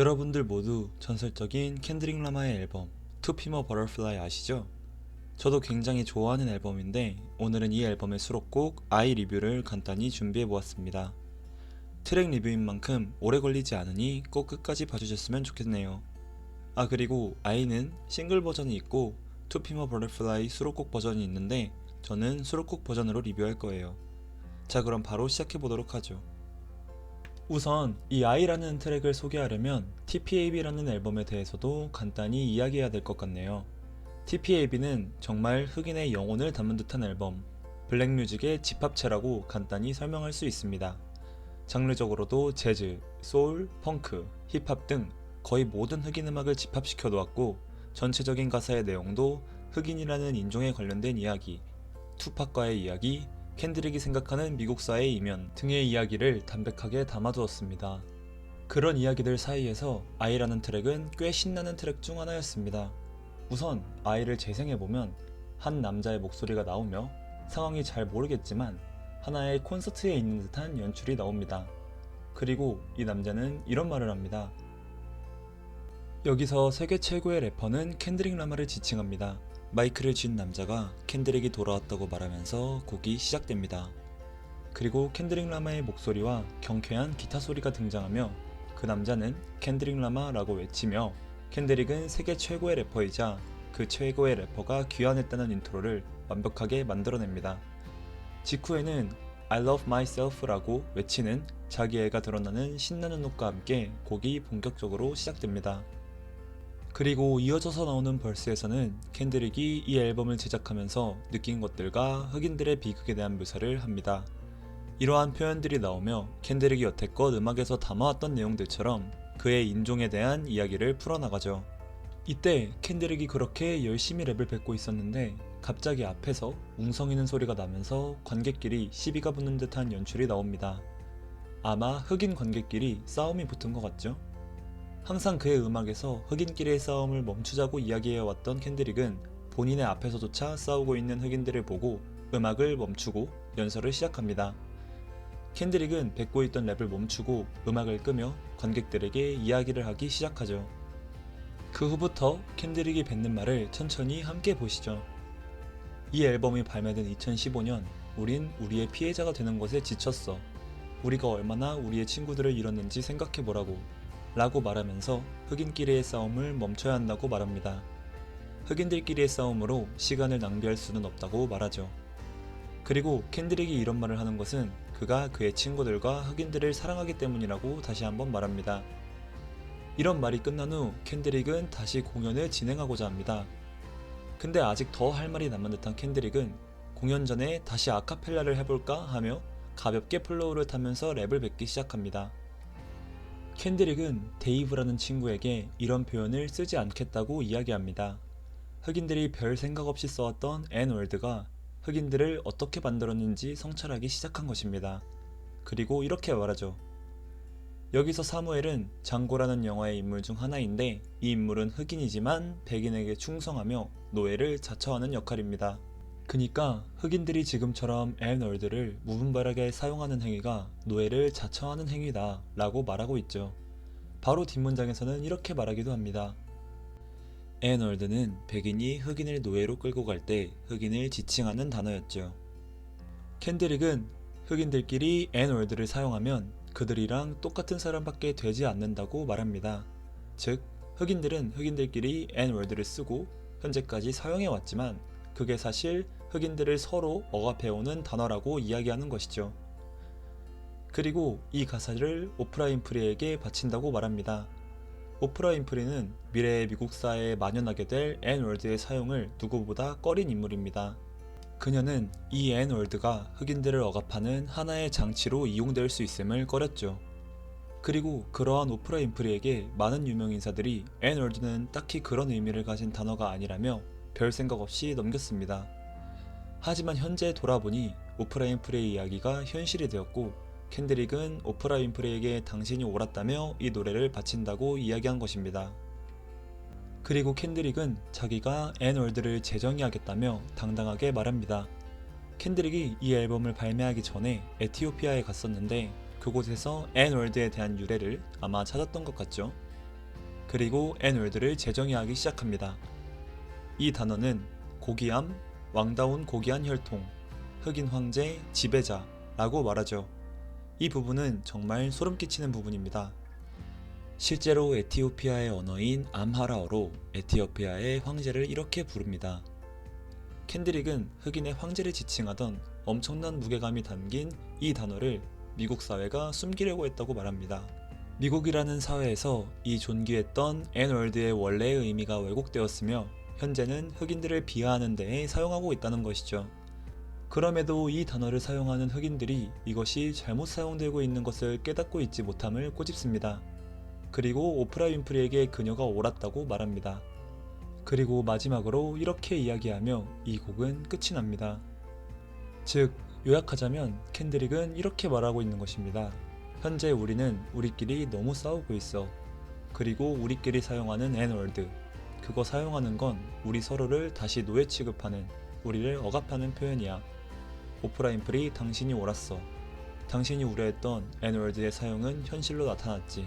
여러분들 모두 전설적인 켄드릭 라마의 앨범 To Pin a Butterfly 아시죠? 저도 굉장히 좋아하는 앨범인데 오늘은 이 앨범의 수록곡 I 리뷰를 간단히 준비해보았습니다. 트랙 리뷰인 만큼 오래 걸리지 않으니 꼭 끝까지 봐주셨으면 좋겠네요. 아, 그리고 I는 싱글 버전이 있고 To Pin a Butterfly 수록곡 버전이 있는데 저는 수록곡 버전으로 리뷰할 거예요. 자, 그럼 바로 시작해보도록 하죠. 우선 이 I라는 트랙을 소개하려면 TPAB라는 앨범에 대해서도 간단히 이야기해야 될 것 같네요. TPAB는 정말 흑인의 영혼을 담은 듯한 앨범, 블랙뮤직의 집합체라고 간단히 설명할 수 있습니다. 장르적으로도 재즈, 소울, 펑크, 힙합 등 거의 모든 흑인 음악을 집합시켜 놓았고 전체적인 가사의 내용도 흑인이라는 인종에 관련된 이야기, 투팍과의 이야기, 켄드릭이 생각하는 미국사의 이면 등의 이야기를 담백하게 담아두었습니다. 그런 이야기들 사이에서 I라는 트랙은 꽤 신나는 트랙 중 하나였습니다. 우선 I를 재생해보면 한 남자의 목소리가 나오며 상황이 잘 모르겠지만 하나의 콘서트에 있는 듯한 연출이 나옵니다. 그리고 이 남자는 이런 말을 합니다. 여기서 세계 최고의 래퍼는 켄드릭 라마를 지칭합니다. 마이크를 쥔 남자가 켄드릭이 돌아왔다고 말하면서 곡이 시작됩니다. 그리고 켄드릭 라마의 목소리와 경쾌한 기타 소리가 등장하며 그 남자는 켄드릭 라마라고 외치며 켄드릭은 세계 최고의 래퍼이자 그 최고의 래퍼가 귀환했다는 인트로를 완벽하게 만들어냅니다. 직후에는 I love myself라고 외치는 자기애가 드러나는 신나는 훅과 함께 곡이 본격적으로 시작됩니다. 그리고 이어져서 나오는 벌스에서는 켄드릭이 이 앨범을 제작하면서 느낀 것들과 흑인들의 비극에 대한 묘사를 합니다. 이러한 표현들이 나오며 켄드릭이 여태껏 음악에서 담아왔던 내용들처럼 그의 인종에 대한 이야기를 풀어나가죠. 이때 켄드릭이 그렇게 열심히 랩을 뱉고 있었는데 갑자기 앞에서 웅성이는 소리가 나면서 관객끼리 시비가 붙는 듯한 연출이 나옵니다. 아마 흑인 관객끼리 싸움이 붙은 것 같죠? 항상 그의 음악에서 흑인끼리의 싸움을 멈추자고 이야기해왔던 켄드릭은 본인의 앞에서조차 싸우고 있는 흑인들을 보고 음악을 멈추고 연설을 시작합니다. 켄드릭은 뱉고 있던 랩을 멈추고 음악을 끄며 관객들에게 이야기를 하기 시작하죠. 그 후부터 켄드릭이 뱉는 말을 천천히 함께 보시죠. 이 앨범이 발매된 2015년, 우린 우리의 피해자가 되는 것에 지쳤어. 우리가 얼마나 우리의 친구들을 잃었는지 생각해보라고. 라고 말하면서 흑인끼리의 싸움을 멈춰야 한다고 말합니다. 흑인들끼리의 싸움으로 시간을 낭비할 수는 없다고 말하죠. 그리고 켄드릭이 이런 말을 하는 것은 그가 그의 친구들과 흑인들을 사랑하기 때문이라고 다시 한번 말합니다. 이런 말이 끝난 후 켄드릭은 다시 공연을 진행하고자 합니다. 근데 아직 더 할 말이 남은 듯한 켄드릭은 공연 전에 다시 아카펠라를 해볼까 하며 가볍게 플로우를 타면서 랩을 뱉기 시작합니다. 켄드릭은 데이브라는 친구에게 이런 표현을 쓰지 않겠다고 이야기합니다. 흑인들이 별 생각 없이 써왔던 N월드가 흑인들을 어떻게 만들었는지 성찰하기 시작한 것입니다. 그리고 이렇게 말하죠. 여기서 사무엘은 장고라는 영화의 인물 중 하나인데 이 인물은 흑인이지만 백인에게 충성하며 노예를 자처하는 역할입니다. 그니까 흑인들이 지금처럼 N월드를 무분별하게 사용하는 행위가 노예를 자처하는 행위다 라고 말하고 있죠. 바로 뒷문장에서는 이렇게 말하기도 합니다. N월드는 백인이 흑인을 노예로 끌고 갈 때 흑인을 지칭하는 단어였죠. 켄드릭은 흑인들끼리 N월드를 사용하면 그들이랑 똑같은 사람밖에 되지 않는다고 말합니다. 즉, 흑인들은 흑인들끼리 N월드를 쓰고 현재까지 사용해왔지만 그게 사실 흑인들을 서로 억압해오는 단어라고 이야기하는 것이죠. 그리고 이 가사를 오프라 윈프리에게 바친다고 말합니다. 오프라 윈프리는 미래의 미국 사회에 만연하게 될 N월드의 사용을 누구보다 꺼린 인물입니다. 그녀는 이 N월드가 흑인들을 억압하는 하나의 장치로 이용될 수 있음을 꺼렸죠. 그리고 그러한 오프라 윈프리에게 많은 유명인사들이 N월드는 딱히 그런 의미를 가진 단어가 아니라며 별 생각 없이 넘겼습니다. 하지만 현재 돌아보니 오프라 윈프리의 이야기가 현실이 되었고 켄드릭은 오프라 윈프리에게 당신이 옳았다며 이 노래를 바친다고 이야기한 것입니다. 그리고 켄드릭은 자기가 N월드를 재정의하겠다며 당당하게 말합니다. 켄드릭이 이 앨범을 발매하기 전에 에티오피아에 갔었는데 그곳에서 N월드에 대한 유래를 아마 찾았던 것 같죠. 그리고 N월드를 재정의하기 시작합니다. 이 단어는 고귀함, 왕다운 고귀한 혈통, 흑인 황제, 지배자라고 말하죠. 이 부분은 정말 소름 끼치는 부분입니다. 실제로 에티오피아의 언어인 암하라어로 에티오피아의 황제를 이렇게 부릅니다. 켄드릭은 흑인의 황제를 지칭하던 엄청난 무게감이 담긴 이 단어를 미국 사회가 숨기려고 했다고 말합니다. 미국이라는 사회에서 이 존귀했던 N월드의 원래의 의미가 왜곡되었으며 현재는 흑인들을 비하하는 데에 사용하고 있다는 것이죠. 그럼에도 이 단어를 사용하는 흑인들이 이것이 잘못 사용되고 있는 것을 깨닫고 있지 못함을 꼬집습니다. 그리고 오프라 윈프리에게 그녀가 옳았다고 말합니다. 그리고 마지막으로 이렇게 이야기하며 이 곡은 끝이 납니다. 즉, 요약하자면 켄드릭은 이렇게 말하고 있는 것입니다. 현재 우리는 우리끼리 너무 싸우고 있어. 그리고 우리끼리 사용하는 N월드, 그거 사용하는 건 우리 서로를 다시 노예 취급하는, 우리를 억압하는 표현이야. 오프라 윈프리, 당신이 옳았어. 당신이 우려했던 N월드의 사용은 현실로 나타났지.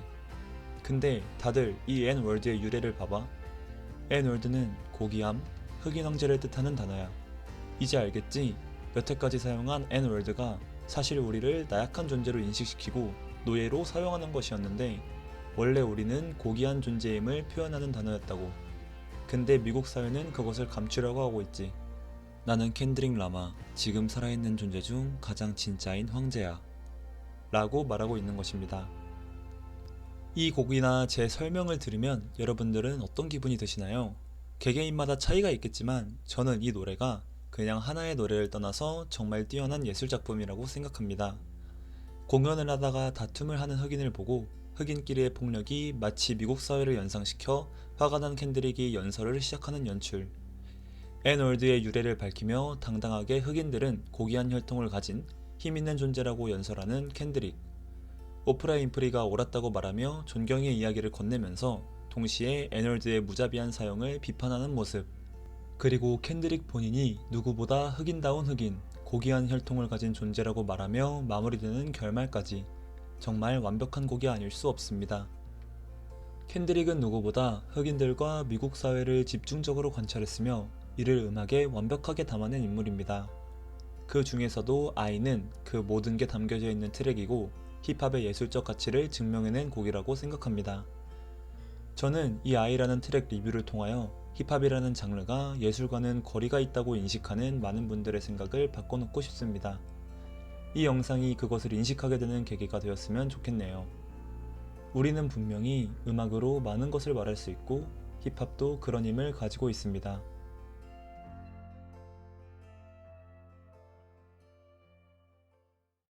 근데 다들 이 N월드의 유래를 봐봐. N월드는 고귀함, 흑인 황제를 뜻하는 단어야. 이제 알겠지? 여태까지 사용한 N월드가 사실 우리를 나약한 존재로 인식시키고 노예로 사용하는 것이었는데 원래 우리는 고귀한 존재임을 표현하는 단어였다고. 근데 미국 사회는 그것을 감추려고 하고 있지. 나는 켄드릭 라마, 지금 살아있는 존재 중 가장 진짜인 황제야. 라고 말하고 있는 것입니다. 이 곡이나 제 설명을 들으면 여러분들은 어떤 기분이 드시나요? 개개인마다 차이가 있겠지만 저는 이 노래가 그냥 하나의 노래를 떠나서 정말 뛰어난 예술작품이라고 생각합니다. 공연을 하다가 다툼을 하는 흑인을 보고 흑인끼리의 폭력이 마치 미국 사회를 연상시켜 화가 난 켄드릭이 연설을 시작하는 연출. N월드의 유래를 밝히며 당당하게 흑인들은 고귀한 혈통을 가진 힘있는 존재라고 연설하는 켄드릭. 오프라 윈프리가 옳았다고 말하며 존경의 이야기를 건네면서 동시에 N월드의 무자비한 사용을 비판하는 모습. 그리고 켄드릭 본인이 누구보다 흑인다운 흑인, 고귀한 혈통을 가진 존재라고 말하며 마무리되는 결말까지 정말 완벽한 곡이 아닐 수 없습니다. 켄드릭은 누구보다 흑인들과 미국 사회를 집중적으로 관찰했으며 이를 음악에 완벽하게 담아낸 인물입니다. 그 중에서도 아이는 그 모든 게 담겨져 있는 트랙이고 힙합의 예술적 가치를 증명해낸 곡이라고 생각합니다. 저는 이 아이라는 트랙 리뷰를 통하여 힙합이라는 장르가 예술과는 거리가 있다고 인식하는 많은 분들의 생각을 바꿔놓고 싶습니다. 이 영상이 그것을 인식하게 되는 계기가 되었으면 좋겠네요. 우리는 분명히 음악으로 많은 것을 말할 수 있고 힙합도 그런 힘을 가지고 있습니다.